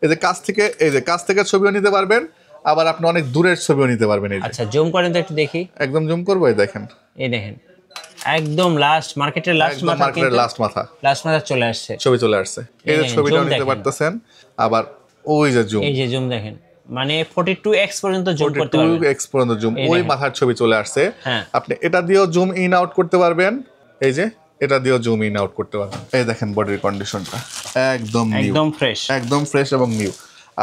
এই যে কাছ থেকে ছবিও নিতে পারবেন, আবার আপনি অনেক দূরের ছবিও নিতে পারবেন। এই আচ্ছা জুম করেন তো একটু দেখি। একদম জুম করবো, এই দেখেন একদম লাস্ট মার্কেটের লাস্ট মাথা চলে আসছে, ছবি চলে আসছে। এই যে ছবিটাও নিতে পারতেছেন, আবার ওই যে জুম, এই যে জুম দেখেন, মানে 42x পর্যন্ত জুম করতে পারবেন, 42x পর্যন্ত জুম, ওই মাথার ছবি চলে আসছে। আপনি এটা দিয়েও জুম ইন আউট করতে পারবেন, এই যে এটা দিয়েও জুম ইন আউট করতে পারবেন। এই দেখেন বডির কন্ডিশনটা একদম ফ্রেশ এবং নিউ।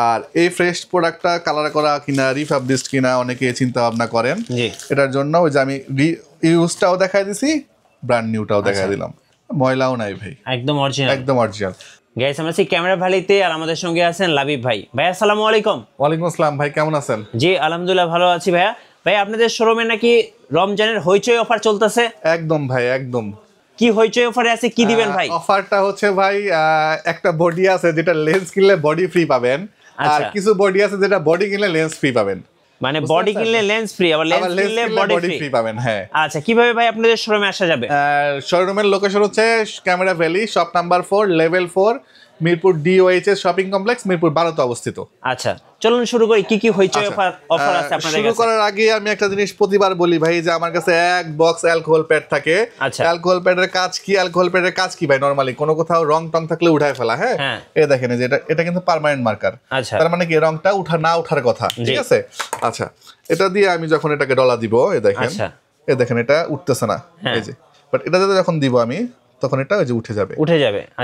আর এই ফ্রেশ প্রোডাক্টটা কালার করা কিনা রিফাবলিশড কিনা অনেকে চিন্তা ভাবনা করেন, এটার জন্য ওই যে আমি ইউজটাও দেখাই দিছি, ব্র্যান্ড নিউটাও দেখাই দিলাম, ময়লাও নাই ভাই, একদম অরিজিনাল। গাইস আমরা আছি ক্যামেরা ভ্যালিতে, আর আমাদের সঙ্গে আছেন লাবিব ভাই। ভাই আসসালামু আলাইকুম। ওয়ালাইকুম আসসালাম ভাই, কেমন আছেন? জি আলহামদুলিল্লাহ ভালো আছি ভাইয়া। ভাই আপনাদের শোরুমে নাকি রমজানের হইচই অফার চলতেছে? একদম ভাই, একদম। কি হইচই অফারে আছে, কি দিবেন ভাই? অফারটা হচ্ছে ভাই, একটা বডি আছে যেটা লেন্স কিনলে বডি ফ্রি পাবেন, আর কিছু বডি আছে যেটা বডি কিনলে লেন্স ফ্রি পাবেন। মানে বডি কিনলে লেন্স ফ্রি, আবার লেন্স কিনলে বডি ফ্রি পাবেন। হ্যাঁ আচ্ছা, কিভাবে ভাই আপনাদের শোরুমে আসা যাবে? শোরুমের লোকেশন হচ্ছে camera valley, shop number 4, level 4, Mirpur DOHS shopping complex, Mirpur 12 অবস্থিত। আচ্ছা চলুন শুরু করি, কি কি হইচই অফার আছে আপনাদের কাছে? শুরু করার আগে আমি একটা জিনিস প্রতিবার বলি ভাই, যে আমার কাছে এক বক্স অ্যালকোহল প্যাড থাকে। অ্যালকোহল প্যাডের কাজ কি ভাই? নরমালি কোনো কোথাও রং টং থাকলে উঠায় ফেলা। হ্যাঁ এই দেখেন, যে এটা কিন্তু পার্মানেন্ট মার্কার, তার মানে কি রংটা ওঠার কথা, ঠিক আছে? আচ্ছা, এটা দিয়ে আমি যখন এটাকে ডলা দিব, এই দেখেন এটা উঠতেছে না, এই যে, বাট এটা যখন দিব আমি তখন এটা ওই যে উঠে যাবে।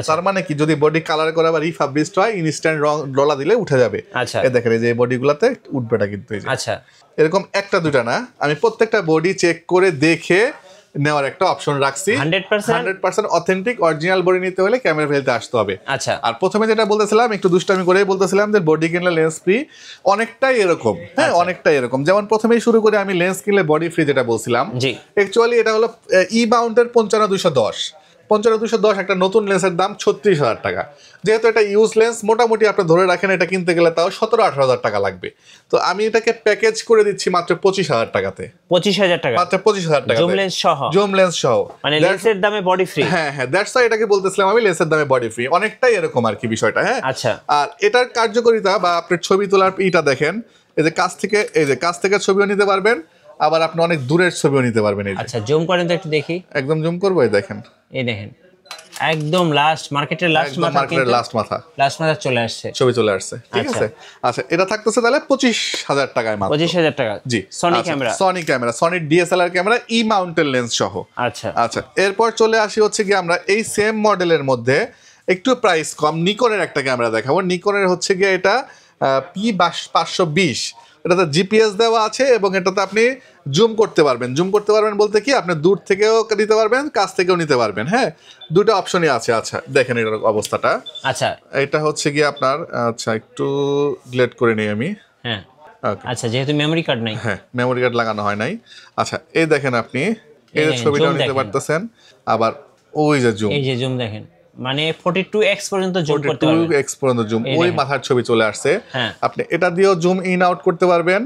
তার মানে কি, যদি বডি কালার করে আবার রিফাবলিশড হয়, ইনস্ট্যান্ট রং ডলা দিলে উঠে যাবে। এই দেখেন, এই যে বডিগুলোতে উঠবে না কিন্তু, এই যে এরকম একটা দুটা না, আমি প্রত্যেকটা বডি চেক করে দেখে নেওয়ার একটা অপশন রাখছি। 100% অথেন্টিক অরিজিনাল বডি নিতে হলে ক্যামেরা ভ্যালিতে আসতে হবে। আর প্রথমে যেটা বলতেছিলাম, একটু দুষ্টামি করেই বলতেছিলাম যে বডি কিনলে লেন্স ফ্রি, অনেকটাই এরকম। হ্যাঁ অনেকটাই এরকম। যেমন প্রথমেই শুরু করে আমি লেন্স কিনলে বডি ফ্রি যেটা বলছিলাম, অ্যাকচুয়ালি এটা হলো ই মাউন্টের 55210 একটা নতুন লেন্সের দাম 36,000 টাকা। যেহেতু এটা ইউজ লেন্স, মোটামুটি আপনি ধরে রাখেন এটা কিনতে গেলে তাও 17-18,000 টাকা লাগবে। তো আমি এটাকে প্যাকেজ করে দিচ্ছি মাত্র 25,000 টাকাতে। 25,000 টাকা, মাত্র 25,000 টাকা, জুম লেন্স সহ, মানে লেন্সের দামে বডি ফ্রি। হ্যাঁ দ্যাটস ওয়াই এটাকে বলতেছিলাম আমি লেন্সের দামে বডি ফ্রি, অনেকটাই এরকম আর কি বিষয়টা। হ্যাঁ আচ্ছা, আর এটার কার্যকারিতা বা আপনার ছবি তোলার ইটা দেখেন, এই যে কাছ থেকে ছবিও নিতে পারবেন, আবার আপনি অনেক দূরের ছবিও নিতে পারবেন। আচ্ছা জুম করেন তো একটু দেখি। একদম জুম করবো, এই দেখেন একদম লাস্ট মার্কেটের লাস্ট মাথা চলে আসছে, ছবি চলে আসছে, ঠিক আছে? আচ্ছা এটা থাকতেছে তাহলে 25,000 টাকায় মাত্র। 25,000 টাকা, জি। সনি DSLR ক্যামেরা ই মাউন্টেন লেন্স সহ। আচ্ছা এরপর চলে আসি হচ্ছে কি, আমরা এই সেম মডেলের মধ্যে একটু প্রাইস কম নিকনের একটা ক্যামেরা দেখাবো। নিকনের হচ্ছে গিয়ে এটা P520, এটাতে জিপিএস দেওয়া আছে এবং এটাতে আপনি জুম করতে পারবেন বলতে কি, আপনি দূর থেকেও নিতে পারবেন, কাছ থেকেও নিতে পারবেন। হ্যাঁ দুটো অপশনই আছে। আচ্ছা দেখেন এটার অবস্থাটা। আচ্ছা এটা হচ্ছে গিয়ে আপনার, আচ্ছা একটু ডিলিট করে নিই আমি। হ্যাঁ আচ্ছা, যেহেতু মেমরি কার্ড নাই, হ্যাঁ মেমরি কার্ড লাগানো হয় নাই। আচ্ছা এই দেখেন, আপনি এই যে ছবিটাও নিতে পারতেছেন, আবার ওই যে জুম, এই যে জুম দেখেন, মানে 42x পর্যন্ত জুম করতে পারবেন, 42x পর্যন্ত জুম, ওই মাথার ছবি চলে আসছে। আপনি এটা দিয়েও জুম ইন আউট করতে পারবেন,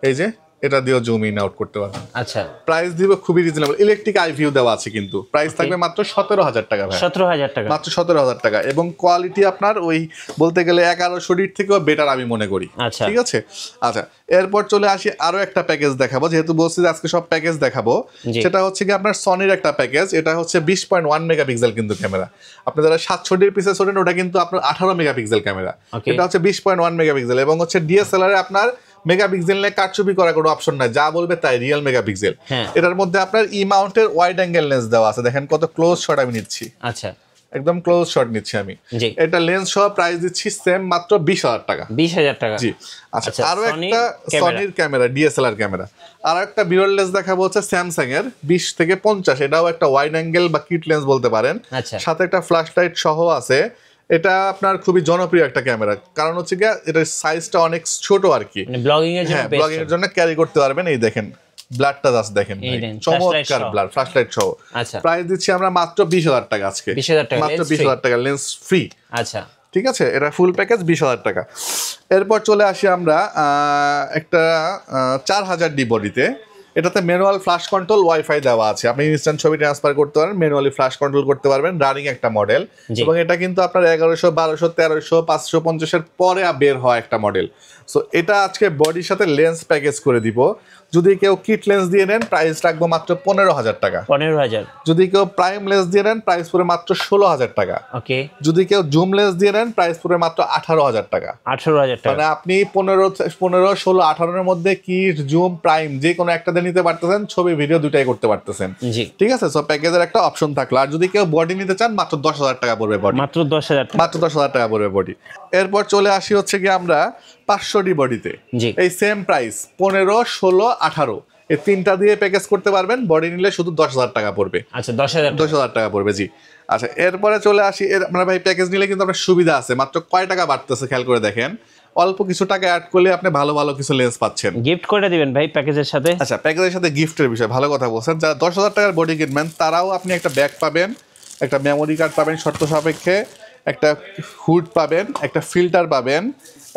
এই যে এটা দিয়েও জুম ইন আউট করতে পারবেন। আচ্ছা প্রাইস দিব খুবই রিজনেবল, ইলেকট্রিক আই ভিউ দেওয়া আছে, কিন্তু প্রাইস থাকবে মাত্র 17,000 টাকা ভাই। 17,000 টাকা, মাত্র 17,000 টাকা, এবং কোয়ালিটি আপনার ওই বলতে গেলে 1100 থেকেও বেটার আমি মনে করি। ঠিক আছে। আচ্ছা এরপর চলে আসি আরো একটা প্যাকেজ দেখাবো, যেহেতু বলছি যে আজকে সব প্যাকেজ দেখাবো। সেটা হচ্ছে কি আপনার সনির একটা প্যাকেজ, এটা হচ্ছে 20.1 মেগাপিক্সেল কিন্তু ক্যামেরা। আপনি যারা 700 পিসে ছোটেন, ওটা কিন্তু আপনার 18 মেগাপিক্সেল ক্যামেরা, এটা হচ্ছে 20.1 মেগাপিক্সেল। এবং হচ্ছে DSLR আপনার মেগাপিক্সেল নিয়ে কারচুপি করার কোনো অপশন নাই, যা বলবে তাই, রিয়েল মেগাপিক্সেল। এটার মধ্যে আপনার ই মাউন্টের ওয়াইড অ্যাঙ্গেল লেন্স দেওয়া আছে, দেখেন কত ক্লোজ শট আমি নিচ্ছি। আচ্ছা একদম ক্লোজ শট নিচ্ছি আমি। এটা লেন্স সহ প্রাইস দিচ্ছি সেম মাত্র 20,000 টাকা। 20,000 টাকা, জি। আচ্ছা আরো একটা সনির ক্যামেরা, DSLR ক্যামেরা। আর একটা বিরল লেন্স দেখাবো হচ্ছে স্যামসাং এর 20 থেকে 50, এটাও একটা ওয়াইড অ্যাঙ্গেল বা কিট লেন্স বলতে পারেন, সাথে একটা ফ্ল্যাশ লাইট সহ আছে। এটা আপনার খুবই জনপ্রিয় একটা ক্যামেরা, কারণ হচ্ছে কি এটার সাইজটা অনেক ছোট আর কি, ব্লগিং এর জন্য ক্যারি করতে পারবেন। এই দেখেন ব্লাডটা জাস্ট দেখেন, চমৎকার ব্লাড, ফ্ল্যাশ লাইট সহ। প্রাইস দিচ্ছি আমরা মাত্র 20,000 টাকা আজকে, 20,000 টাকা, মাত্র 20,000 টাকা লেন্স ফ্রি। আচ্ছা ঠিক আছে, এটা ফুল প্যাকেজ 20,000 টাকা। এরপর চলে আসি আমরা একটা 4000D বডিতে। এটাতে ম্যানুয়াল ফ্ল্যাশ কন্ট্রোল ওয়াইফাই দেওয়া আছে, আপনি ইনস্ট্যান্ট ছবি ট্রান্সফার করতে পারেন, ম্যানুয়ালি ফ্ল্যাশ কন্ট্রোল করতে পারবেন, রানিং একটা মডেল। এবং এটা কিন্তু আপনার 1100, 1200, 1300, 550 পরে বের হয় একটা মডেল। সো এটা আজকে বডির সাথে লেন্স প্যাকেজ করে দিব। যদি কেউ কিট লেন্স দিয়ে নেন প্রাইস রাখবো মাত্র 15,000 টাকা। 15,000। যদি কেউ প্রাইম লেন্স দিয়ে নেন প্রাইস পড়বে মাত্র 16,000 টাকা। ওকে। যদি কেউ জুম লেন্স দিয়ে নেন প্রাইস পড়বে মাত্র 18,000 টাকা। 18,000 টাকা। মানে আপনি 15, 16, 18 এর মধ্যে কিট, জুম, প্রাইম যে কোনো একটা দিয়ে নিতে পারতেছেন, ছবি ভিডিও দুটাই করতে পারতেছেন। জি, ঠিক আছে। সো প্যাকেজের একটা অপশন থাকলো। আর যদি কেউ বডি নিতে চান মাত্র 10,000 টাকা পড়বে বডি। মাত্র 10,000 টাকা। মাত্র 10,000 টাকা পড়বে বডি। এরপর চলে আসি হচ্ছে কি আমরা 500D বডিতে। এই সেম প্রাইস 15, 16, 18 এই তিনটা দিয়ে প্যাকেজ করতে পারবেন। বডি নিলে শুধু 10,000 টাকা পড়বে। আচ্ছা, 10,000 টাকা পড়বে। জি। আচ্ছা, এরপরে চলে আসি আমরা ভাই প্যাকেজ নিলে কিন্তু আপনার সুবিধা আছে। মাত্র কয় টাকা বাড়তেছে খেয়াল করে দেখেন। অল্প কিছু টাকা অ্যাড করলে আপনি ভালো ভালো কিছু লেন্স পাচ্ছেন। গিফট করে দিবেন ভাই প্যাকেজের সাথে। আচ্ছা, প্যাকেজের সাথে গিফটের বিষয় ভালো কথা বলছেন। যারা 10,000 টাকার বডি কিনবেন তারাও আপনি একটা ব্যাগ পাবেন, একটা মেমোরি কার্ড পাবেন শর্ত সাপেক্ষে, একটা হুড পাবেন, একটা ফিল্টার পাবেন,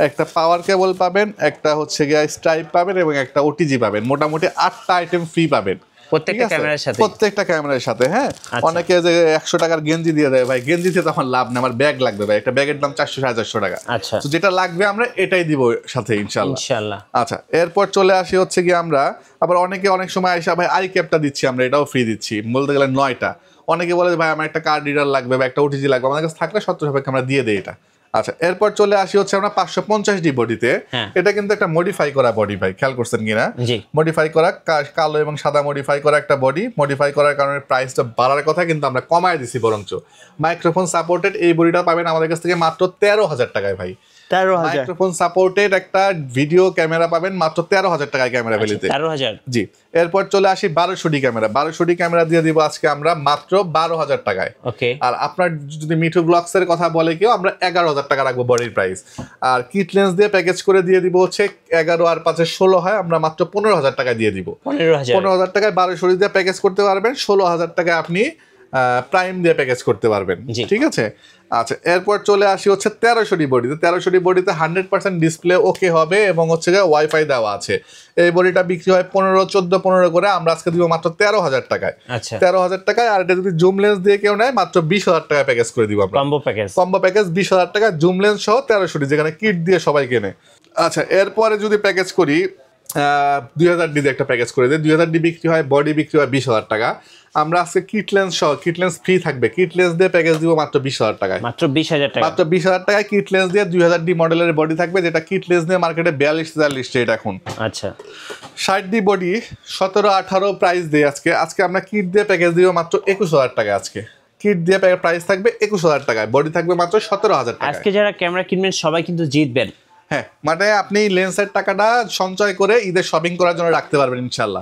একটা পাওয়ার কেবল পাবেন, একটা হচ্ছে গিয়ে স্ট্রাইপ পাবেন এবং একটা ওটিজি পাবেন। মোটামুটি 8টা আইটেম ফ্রি পাবেন প্রত্যেকটা ক্যামেরার সাথে। হ্যাঁ। অনেকে যে 100 টাকার গেঞ্জি দিয়ে দেয়, ভাই গেঞ্জিতে তো আমার লাভ নেই, আমার ব্যাগ লাগবে ভাই। একটা ব্যাগের দাম 400, 450 টাকা। আচ্ছা, তো যেটা লাগবে আমরা এটাই দিব সাথে ইনশাআল্লাহ। আচ্ছা, এরপর চলে আসি হচ্ছে কি আমরা আবার অনেকে অনেক সময় আইসা ভাই আই ক্যাপটা দিচ্ছি, আমরা এটাও ফ্রি দিচ্ছি। বলতে গেলে 9টা। অনেকে বলে ভাই আমার একটা কার্ড রিডার লাগবে বা একটা ওটিজি লাগবে, আমাদের কাছে থাকলে শর্ত সাপেক্ষে আমরা দিয়ে দেই এটা। আচ্ছা, এরপর চলে আসি হচ্ছে আমরা 550D বডিতে। এটা কিন্তু একটা মডিফাই করা বডি ভাই, খেয়াল করছেন কিনা? মডিফাই করা, কালো এবং সাদা মডিফাই করা একটা বডি। মডিফাই করার কারণে প্রাইসটা বাড়ার কথা, কিন্তু আমরা কমায় দিছি বরঞ্চ। মাইক্রোফোন সাপোর্টেড এই বডিটা পাবেন আমাদের কাছ থেকে মাত্র 13,000 টাকায় ভাই। 13,000 মাইক্রোফোন সাপোর্টেড একটা ভিডিও ক্যামেরা পাবেন মাত্র 13,000 টাকায় ক্যামেরা ভ্যালিতে। 13,000। জি। এরপর চলে আসি 1200D ক্যামেরা। 1200D ক্যামেরা দিয়ে দিব আজকে আমরা মাত্র 12,000 টাকায়। ওকে। আর আপনার যদি মিঠু ব্লগস এর কথা বলে কেউ, আমরা 11,000 টাকা রাখবো বডির প্রাইস। আর কিট লেন্স দিয়ে প্যাকেজ করে দিয়ে দিব হচ্ছে 11 আর 5 16 হয়, আমরা মাত্র 15,000 টাকায় দিয়ে দিব। 15,000 টাকায় 1200D দিয়ে প্যাকেজ করতে পারবেন। 16,000 টাকায় আপনি প্রাইম দিয়ে প্যাকেজ করতে পারবেন। ঠিক আছে। আচ্ছা, এরপর চলে আসি হচ্ছে 1300D বডিতে। 1300D বডিতে 100% ডিসপ্লে ওকে হবে এবং হচ্ছে ওয়াইফাই দেওয়া আছে। এই বডিটা বিক্রি হয় 15, 14, 15 করে। আমরা আজকে দিব মাত্র 13,000 টাকায়। 13,000 টাকায়। আর এটা যদি জুম লেন্স দিয়ে কেউ নেয় মাত্র 20,000 টাকায় প্যাকেজ করে দিব আমরা। কম্বো প্যাকেজ 20,000 টাকা, জুম লেন্স সহ 1300D, যেখানে কিট দিয়ে সবাই কেনে। আচ্ছা, এরপরে যদি প্যাকেজ করি 2000D দিয়ে একটা প্যাকেজ করে দিই। 2000D বিক্রি হয়, বডি বিক্রি হয় 20,000 টাকা। আমরা আজকে কিট লেন্স সহ, কিট লেন্স ফ্রি থাকবে, কিট লেন্স দিয়ে প্যাকেজ দিব মাত্র 20,000 টাকায়। মাত্র 20,000 টাকা। মাত্র 20,000 টাকায় কিট লেন্স দিয়ে 2000D মডেলের বডি থাকবে, যেটা কিট লেন্স দিয়ে মার্কেটে 42,000 রেট এখন। আচ্ছা, 60D বডি 17, 18 প্রাইস দিয়ে আজকে আমরা কিট দিয়ে প্যাকেজ দিব মাত্র 21,000 টাকায়। আজকে কিট দিয়ে প্রাইস থাকবে 21,000 টাকায়, বডি থাকবে মাত্র 17,000 টাকা। আজকে যারা ক্যামেরা কিনবেন সবাই কিন্তু জিতবেন। হ্যাঁ, মানে আপনি লেন্সের টাকাটা সঞ্চয় করে ঈদের শপিং করার জন্য রাখতে পারবেন ইনশাল্লাহ।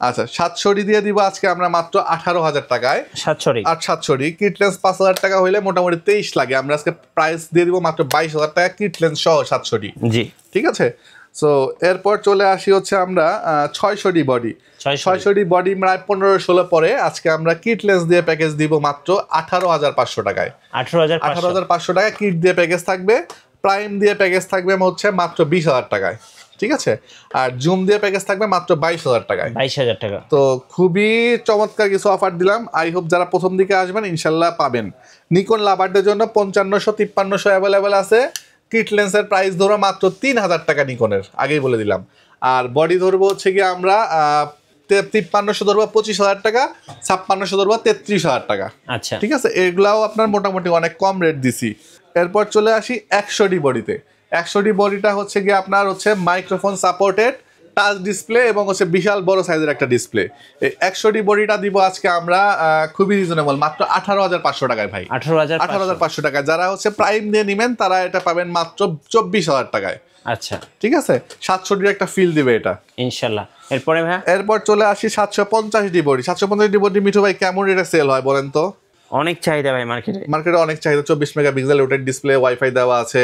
আচ্ছা, 700D দিয়ে দিব আজকে আমরা মাত্র 18,000 টাকায়। 700D কিট লেন্স 5,000 টাকা হইলে মোটামুটি 23 লাগে। আমরা আজকে প্রাইস দিয়ে দিব মাত্র 22,000 টাকা কিট লেন্স সহ 700D। জি, ঠিক আছে। সো এরপর চলে আসি হচ্ছে আমরা 600D বডি। 600D বডি প্রায় 15, 16 পরে আজকে আমরা কিট লেন্স দিয়ে প্যাকেজ দিব মাত্র 18,500 টাকায়। 18,500 টাকায় কিট দিয়ে প্যাকেজ থাকবে। প্রাইম দিয়ে প্যাকেজ থাকবে হচ্ছে মাত্র 20,000 টাকায়। ঠিক আছে। আর জুম দিয়ে প্যাকেজ থাকবে মাত্র 22,000 টাকায়। 22,000 টাকা। তো খুবই চমৎকার কিছু অফার দিলাম। আই হোপ যারা প্রথম দিকে আসবেন ইনশাল্লাহ পাবেন। নিকন লাভারদের জন্য 5500, 5300 অ্যাভেলেবেল আছে। কিট লেন্সের প্রাইস ধরো মাত্র 3,000 টাকা নিকনের, আগেই বলে দিলাম। আর বডি ধরবো হচ্ছে কি আমরা 5300 ধরবো 25,000 টাকা, 5600 ধরবো 33,000 টাকা। আচ্ছা, ঠিক আছে। এগুলাও আপনার মোটামুটি অনেক কম রেট দিছি। এরপর চলে আসি 100D বডিতে। 100D বডিটা হচ্ছে গিয়ে আপনার হচ্ছে মাইক্রোফোন সাপোর্টেড, টাচ ডিসপ্লে এবং হচ্ছে বিশাল বড় সাইজের একটা ডিসপ্লে। এই 100D বডিটা দিব আজকে আমরা খুবই রিজনেবল মাত্র 18,500 টাকায় ভাই। 18,500 টাকায়। যারা হচ্ছে প্রাইম দিয়ে নেবেন তারা এটা পাবেন মাত্র 24,000 টাকায়। আচ্ছা, ঠিক আছে। 700D একটা ফিল দিবে এটা ইনশাআল্লাহ। এরপরে ভাই এরপর চলে আসি 750D body. 750D body Mithu ভাই কেমন রেটে সেল হয় বলেন তো? অনেক চাহিদা ভাই মার্কেটে অনেক চাহিদা। 24 মেগাপিক্সেল রোটেট ডিসপ্লে, ওয়াইফাই দেওয়া আছে,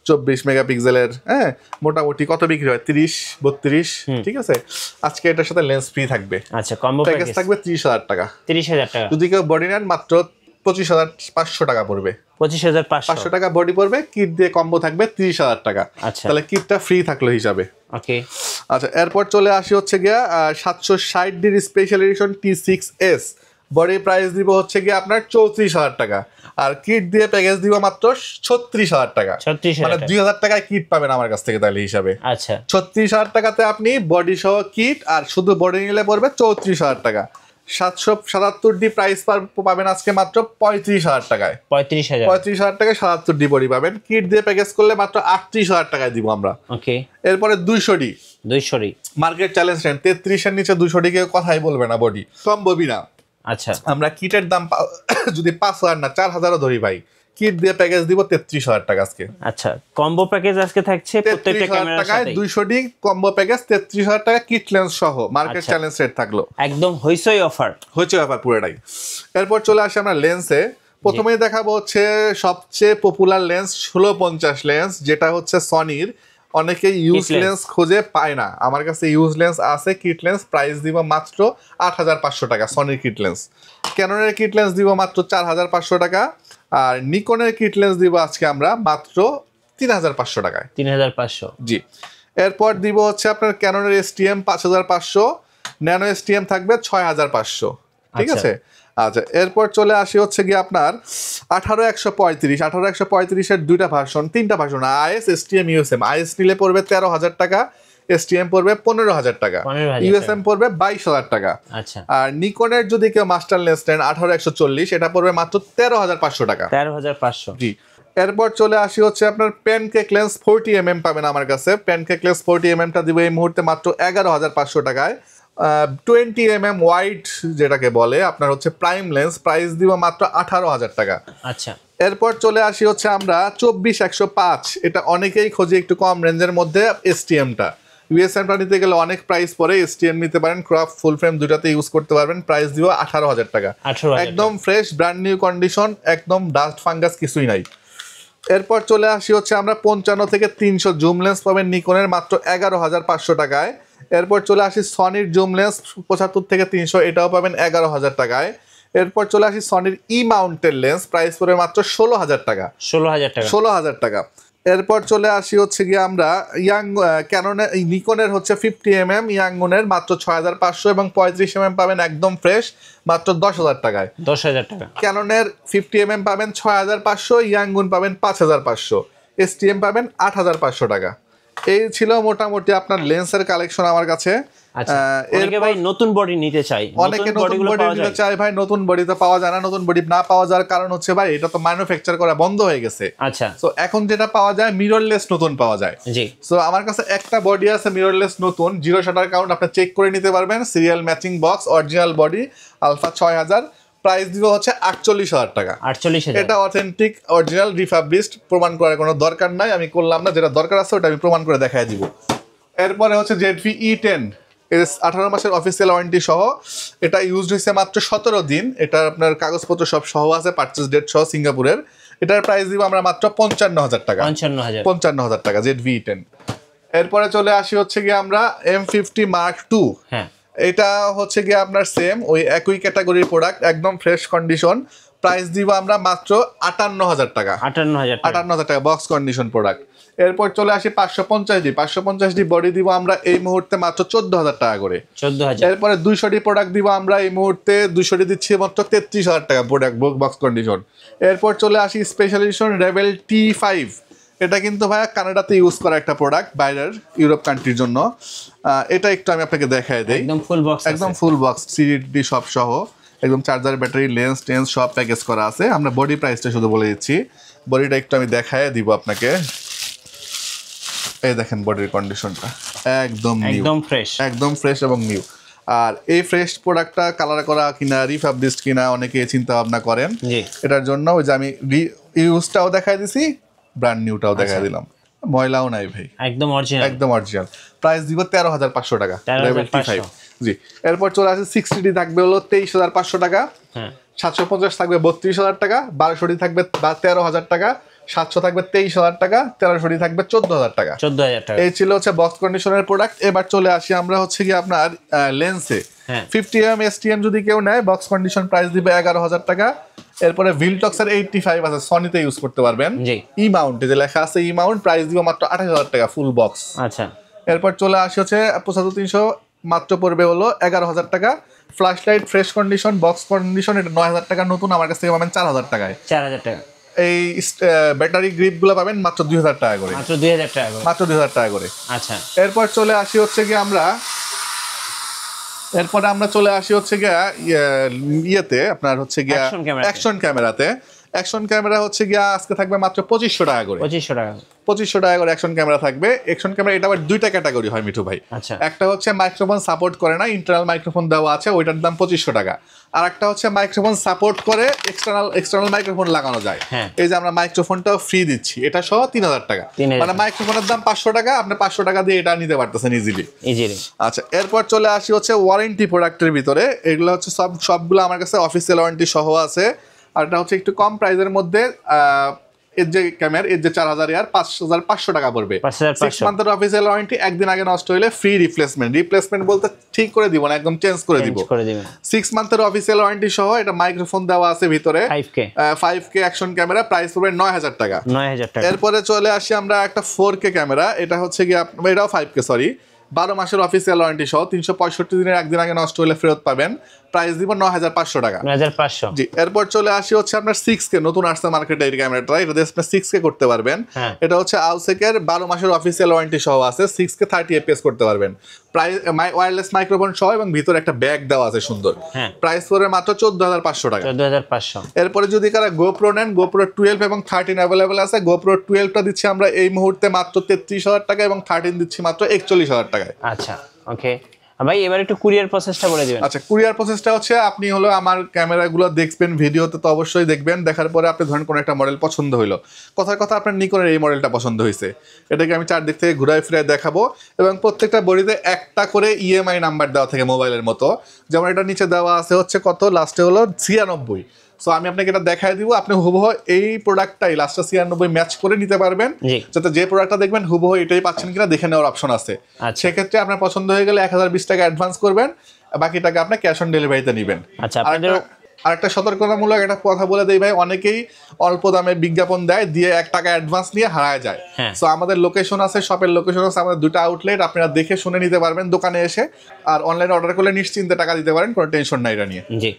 24 মেগাপিক্সেলের। হ্যাঁ, মোটামুটি কত বিক্রি হয়? 30, 32। ঠিক আছে। আজকে এটার সাথে লেন্স ফ্রি থাকবে। আচ্ছা, কম্বো প্যাকেজ থাকবে 30,000 টাকা। 30,000 টাকা। যদি কেউ বডি নেন মাত্র 25,500 টাকা পড়বে। 25,500 টাকা বডি পড়বে। কিট দিয়ে কম্বো থাকবে 30,000 টাকা। আচ্ছা, তাহলে কিটটা ফ্রি থাকলো হিসাবে। ওকে। আচ্ছা, এরপর চলে আসি হচ্ছে গিয়া 760 special edition T6s, body price দিব হচ্ছে গিয়ে আপনার 34,000 টাকা, আর কিট দিয়ে প্যাকেজ দিব মাত্র 36,000 টাকা। মানে 2,000 টাকায় কিট পাবেন আমার কাছ থেকে তাহলে হিসাবে। আচ্ছা, 36,000 টাকাতে আপনি বডি সহ কিট আর শুধু বডি নিলে পড়বে 34,000 টাকা। 777D প্রাইস পাবেন আজকে মাত্র 35,000 টাকায়। 35,000 টাকায় 77D বডি পাবেন। কিট দিয়ে প্যাকেজ করলে মাত্র 38,000 টাকায় দিব আমরা। ওকে, এরপরে 200D মার্কেট চ্যালেঞ্জ ট্রেন্ড 33 এর নিচে 200D কেউ কথাই বলবে না, বডি সম্ভবই না। আচ্ছা, আমরা কিটের দাম যদি 5,000 না 4,000ও ধরি ভাই, কিট দিয়ে প্যাকেজ দিব 33,000 টাকা আজকে। আচ্ছা, কম্বো প্যাকেজ আজকে থাকছে প্রত্যেকটা ক্যামেরার সাথে 200D কম্বো প্যাকেজ 33,000 টাকা, কিট লেন্স সহ মার্কেট চ্যালেঞ্জ রেট থাকলো, একদম হইচই অফার পুরোটাই। এরপর চলে আসে আমরা লেন্সে। প্রথমেই দেখাবো হচ্ছে সবচেয়ে পপুলার লেন্স 1650 লেন্স, যেটা হচ্ছে সনির। অনেকে ইউজ লেন্স খুঁজে পায় না, আমার কাছে ইউজ লেন্স আছে, কিট লেন্স। প্রাইস দিব মাত্র 8,500 টাকা সনির কিট লেন্স। ক্যাননের কিট লেন্স দিব মাত্র 4,500 টাকা, আর নিকনের কিট লেন্স দিব আজকে আমরা মাত্র 3,500 টাকায়। 3,500, জি। এরপর দিব হচ্ছে আপনার ক্যাননের STM 5,500, ন্যানো STM থাকবে 6,500, ঠিক আছে। আচ্ছা, এরপর চলে আসি হচ্ছে কি আপনার 18-135 এর দুইটা ভার্সন, তিনটা version, IS, STM, USM। IS নিলে পড়বে 13,000 টাকা, STM পড়বে 15,000 টাকা, USM পড়বে 22,000 টাকা। আচ্ছা, আর নিকনের যদি কেউ মাস্টার লেন্স নেন 18-140, এটা পড়বে মাত্র 13,500 টাকা। 13,500, জি। এরপর চলে আসি হচ্ছে আপনার প্যানকেক লেন্স 40mm পাবেন আমার কাছে। প্যানকেক লেন্স 40mm টা দিব এই মুহূর্তে মাত্র 11,500 টাকায়। 20mm ওয়াইড যেটাকে বলে আপনার হচ্ছে প্রাইম লেন্স, প্রাইস দিব মাত্র 18,000 টাকা। আচ্ছা, এরপর চলে আসি হচ্ছে আমরা 24-105, এটা অনেকেই খোঁজে একটু কম রেঞ্জের মধ্যে। STM-টা USM-টা নিতে গেলে অনেক প্রাইস পড়ে, STM নিতে পারেন, ক্রপ ফুল ফ্রেম দুটাতে ইউজ করতে পারবেন। প্রাইস দিব 18,000 টাকা, একদম ফ্রেশ ব্র্যান্ড নিউ কন্ডিশন, একদম ডাস্ট ফাঙ্গাস কিছুই নাই। এরপর চলে আসি হচ্ছে আমরা 55-300 জুম লেন্স পাবেন নিকনের মাত্র 11,500 টাকায়। এরপর চলে আসি সনির জুম লেন্স 75-300, এটাও পাবেন 11,000 টাকায়। এরপর চলে আসি সনির মাউন্টেড লেন্স, প্রাইস পড়ে মাত্র 16,000 টাকা। 16,000 টাকা। এরপর চলে আসি হচ্ছে গিয়ে আমরা ক্যাননের নিকনের হচ্ছে 50mm ইয়াংগুনের মাত্র 6,500, এবং 35mm পাবেন একদম ফ্রেশ মাত্র 10,000 টাকায়। 10,000 টাকা। ক্যাননের 50mm পাবেন 6,500, ইয়াংগুন পাবেন 5,500, STM পাবেন 8,500 টাকা। এই ছিল মোটামুটি আপনার লেন্সের কালেকশন আমার কাছে। অনেকে ভাই নতুন বডি নিতে চায়, অনেকে নতুন বডি নিতে চায় ভাই, নতুন বডি তো পাওয়া যায় না। নতুন বডি না পাওয়া যাওয়ার কারণ হচ্ছে ভাই এটা তো ম্যানুফ্যাকচার করা বন্ধ হয়ে গেছে। আচ্ছা, সো এখন যেটা পাওয়া যায় মিররলেস নতুন পাওয়া যায়। জি। সো আমার কাছে একটা বডি আছে মিররলেস নতুন, জিরো শাটার কাউন্ট, আপনি চেক করে নিতে পারবেন। Serial matching box, original body, alpha 6,000, price দিব হচ্ছে 48,000 টাকা। 48,000, এটা অথেন্টিক অরিজিনাল রিফাবলিশড, প্রমাণ করার কোনো দরকার নাই, আমি করলাম না। যেটা দরকার আছে ওটা আমি প্রমাণ করে দেখাই দিব। এরপরে হচ্ছে ZV E10, 18 মাসের অফিসিয়াল ওয়ারেন্টি সহ। এটা ইউজড হয়েছে মাত্র 17 দিন। এটা আপনার কাগজপত্র সব সহ আছে, পারচেজ ডেট সহ সিঙ্গাপুরের। এটার প্রাইস দিব আমরা মাত্র 55,000 টাকা। 55,000 টাকা ZV E10। এরপরে চলে আসি হচ্ছে গিয়ে আমরা M50 Mark II। হ্যাঁ, এটা হচ্ছে গিয়ে আপনার সেম ওই একই ক্যাটাগরির প্রোডাক্ট, একদম ফ্রেশ কন্ডিশন। প্রাইস দিব আমরা মাত্র 58,000 টাকা। 58,000 টাকা বক্স কন্ডিশন প্রোডাক্ট। এরপর চলে আসি 550D বডি দিব আমরা এই মুহূর্তে মাত্র 14,000 টাকা করে। 14,000। এরপরে 200D প্রোডাক্ট দিব আমরা এই মুহূর্তে 200D দিচ্ছি মাত্র 33,000 টাকা প্রোডাক্ট বক্স কন্ডিশন। এরপর চলে আসি স্পেশাল এডিশন রেবেল T5। এটা কিন্তু ভাইয়া কানাডাতে ইউজ করা একটা প্রোডাক্ট, বাইরের ইউরোপ কান্ট্রির জন্য। এটা একটু আমি আপনাকে দেখাই দেই। একদম ফুল বক্স CD সব সহ, একদম চার্জার, ব্যাটারি, লেন্স টেন্স সব প্যাকেজ করা আছে। আমরা বডি প্রাইসটা শুধু বলে দিচ্ছি, বডিটা একটু আমি দেখাই দিব আপনাকে। এই দেখেন বডির কন্ডিশনটা একদম ফ্রেশ এবং নিউ। আর এই ফ্রেশ প্রোডাক্টটা কালার করা কিনা রিফাবলিশড কিনা অনেকে চিন্তা ভাবনা করেন। এটার জন্য ওই যে আমি ইউজটাও দেখাই দিছি, ব্র্যান্ড নিউটাও দেখাই দিলাম, ময়লাও নাই ভাই, একদম অরিজিনাল। প্রাইস দিব 13,500 টাকা। জি। এরপর চলে আসে 60D থাকবে হলো 23,500 টাকা, 750 থাকবে 32,000 টাকা, 1200D থাকবে 13,000 টাকা, 700 থাকবে 23,000 টাকা, 1300D থাকবে 14,000 টাকা। এই ছিল হচ্ছে বক্স কন্ডিশনের প্রোডাক্ট। এবার চলে আসি আমরা হচ্ছে কি আপনার লেন্সে 50mm STM যদি কেউ নেয় বক্স কন্ডিশন প্রাইস দিবে 11,000 টাকা। এরপরে ভিলটক্সের 85 আছে, সনিতে ইউজ করতে পারবেন। মাউন্ট যে লেখা আছে মাউন্ট, প্রাইস দিব মাত্র 28,000 টাকা ফুল বক্স। আচ্ছা। এরপর চলে আসি হচ্ছে 75300 মাত্র পড়বে হলো 11,000 টাকা। Flash light fresh condition box condition এটা 9,000 টাকা নতুন, আমার কাছ থেকে পাবেন 4,000 টাকায়। 4,000 টাকা। এই ব্যাটারি গ্রিপ গুলো পাবেন মাত্র 2,000 টাকা করে। মাত্র 2,000 টাকা করে। মাত্র 2,000 টাকা করে। আচ্ছা, এরপর চলে আসি হচ্ছে কি আমরা চলে আসি হচ্ছে গিয়া ইয়েতে আপনার হচ্ছে গিয়া অ্যাকশন ক্যামেরাতে। অ্যাকশন ক্যামেরা হচ্ছে গিয়া আজকে থাকবে মাত্র 2,500 টাকা করে। 2,500 টাকা। 2,500 টাকা করে অ্যাকশন ক্যামেরা থাকবে। অ্যাকশন ক্যামেরা এটা আবার দুইটা ক্যাটাগরি হয় মিঠু ভাই। আচ্ছা, একটা হচ্ছে মাইক্রোফোন সাপোর্ট করে না, ইন্টারনাল মাইক্রোফোন দেওয়া আছে, ওইটার দাম 2,500 টাকা। আর একটা হচ্ছে মাইক্রোফোন সাপোর্ট করে এক্সটার্নাল মাইক্রোফোন লাগানো যায়। এই যে আমরা মাইক্রোফোনটাও ফ্রি দিচ্ছি, এটা সহ 3,000 টাকা। মানে মাইক্রোফোনের দাম 500 টাকা, আপনি 500 টাকা দিয়ে এটা নিতে পারতেছেন ইজিলি। আচ্ছা, এরপর চলে আসি হচ্ছে ওয়ারেন্টি প্রোডাক্টের ভিতরে। এগুলো হচ্ছে সবগুলো আমার কাছে অফিসিয়াল ওয়ারেন্টি সহ আছে। আর এটা হচ্ছে একটু কম প্রাইসের মধ্যে, এর যে ক্যামেরা এর যে 4,000 আর 5,500 টাকা পড়বে। 6 মান্থের অফিসিয়াল ওয়ারেন্টি, একদিন আগে নষ্ট হলে ফ্রি রিপ্লেসমেন্ট বলতে ঠিক করে দিব না, একদম চেঞ্জ করে দিব। 6 মান্থের অফিসিয়াল ওয়ারেন্টি সহ এটা মাইক্রোফোন দেওয়া আছে ভিতরে 5K অ্যাকশন ক্যামেরা, প্রাইস পড়বে 9,000 টাকা। এরপরে চলে আসি আমরা একটা 4K ক্যামেরা, এটা হচ্ছে কি এটাও 5K 12 মাসের অফিসিয়াল ওয়ারেন্টি সহ 365 দিনের একদিন আগে নষ্ট হলে ফেরত পাবেন। প্রাইস দিব 9,500 টাকা। 9,500 জি। এরপর চলে আসি হচ্ছে আপনার 6K নতুন আসছে মার্কেটে এই ক্যামেরাটা, এটা দিয়ে আপনি 6K করতে পারবেন। এটা হচ্ছে আউসেকের 12 মাসের অফিসিয়াল ওয়ারেন্টি সহ আছে। 6K 30 fps করতে পারবেন। প্রাইস ওয়্যারলেস মাইক্রোফোন সহ এবং ভিতরে একটা ব্যাগ দেওয়া আছে সুন্দর। প্রাইস পড়বে মাত্র 14,500 টাকা। 14,500। এরপরে যদি কারা GoPro নেন, GoPro 12 এবং 13 अवेलेबल আছে। GoPro 12টা দিচ্ছি আমরা এই মুহূর্তে মাত্র 33,000 টাকা এবং 13 দিচ্ছি মাত্র 41,000 টাকায়। আচ্ছা, ওকে ভাই, এবার একটু কুরিয়ার প্রসেসটা বলে দিবেন। আচ্ছা, কুরিয়ার প্রসেসটা হচ্ছে আপনি হলো আমার ক্যামেরাগুলো দেখবেন, ভিডিওতে তো অবশ্যই দেখবেন। দেখার পরে আপনি ধরেন কোনো একটা মডেল পছন্দ হইলো, কথার কথা আপনার নিকনের এই মডেলটা পছন্দ হয়েছে, এটাকে আমি চারদিক থেকে ঘুরায় ফিরায় দেখাবো এবং প্রত্যেকটা বডিতে একটা করে EMI নাম্বার দেওয়া থাকে মোবাইলের মতো। যেমন এটা নিচে দেওয়া আছে হচ্ছে কত, লাস্টে হলো 96। সো আমি আপনাকে এটা দেখাই দিব, আপনি হুবহু এই প্রোডাক্টটাই লাস্টে 96 ম্যাচ করে নিতে পারবেন, যাতে যে প্রোডাক্টটা দেখবেন হুবহু এটাই পাচ্ছেন কিনা দেখে নেওয়ার অপশন আছে। সেক্ষেত্রে আপনার পছন্দ হয়ে গেলে 1,020 টাকা অ্যাডভান্স করবেন, বাকি টাকা আপনি ক্যাশ অন ডেলিভারিতে নেবেন। আচ্ছা, আরেকটা সতর্কতামূলক একটা কথা বলে দেই ভাই, অনেকেই অল্প দামে বিজ্ঞাপন দেয়, দিয়ে 1 টাকা অ্যাডভান্স নিয়ে হারায় যায়। সো আমাদের লোকেশন আছে, শপের লোকেশন আছে আমাদের 2টা আউটলেট, আপনারা দেখে শুনে নিতে পারবেন দোকানে এসে। আর অনলাইনে অর্ডার করলে নিশ্চিন্তে টাকা দিতে পারেন, কোনো টেনশন নাই এটা নিয়ে। জি।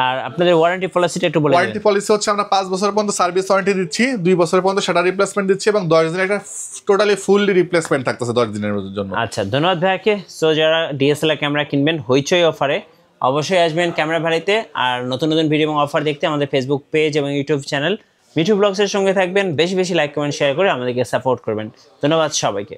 আর আপনাদের ওয়ারেন্টি পলিসিটা একটু বলে দিন। ওয়ারেন্টি পলিসি হচ্ছে আমরা 5 বছর পর্যন্ত সার্ভিস ওয়ারেন্টি দিচ্ছি, 2 বছর পর্যন্ত সেটা রিপ্লেসমেন্ট দিচ্ছি এবং 10 দিনের একটা টোটালি ফুললি রিপ্লেসমেন্ট থাকতেছে 10 দিনের জন্য। আচ্ছা, ধন্যবাদ ভাইকে। সো যারা DSLR ক্যামেরা কিনবেন হইচই অফারে অবশ্যই আসবেন ক্যামেরা ভ্যালিতে। আর নতুন নতুন ভিডিও এবং অফার দেখতে আমাদের ফেসবুক পেজ এবং ইউটিউব চ্যানেল মিঠু ব্লগসের সঙ্গে থাকবেন। বেশি বেশি লাইক কমেন্ট শেয়ার করে আমাদেরকে সাপোর্ট করবেন। ধন্যবাদ সবাইকে।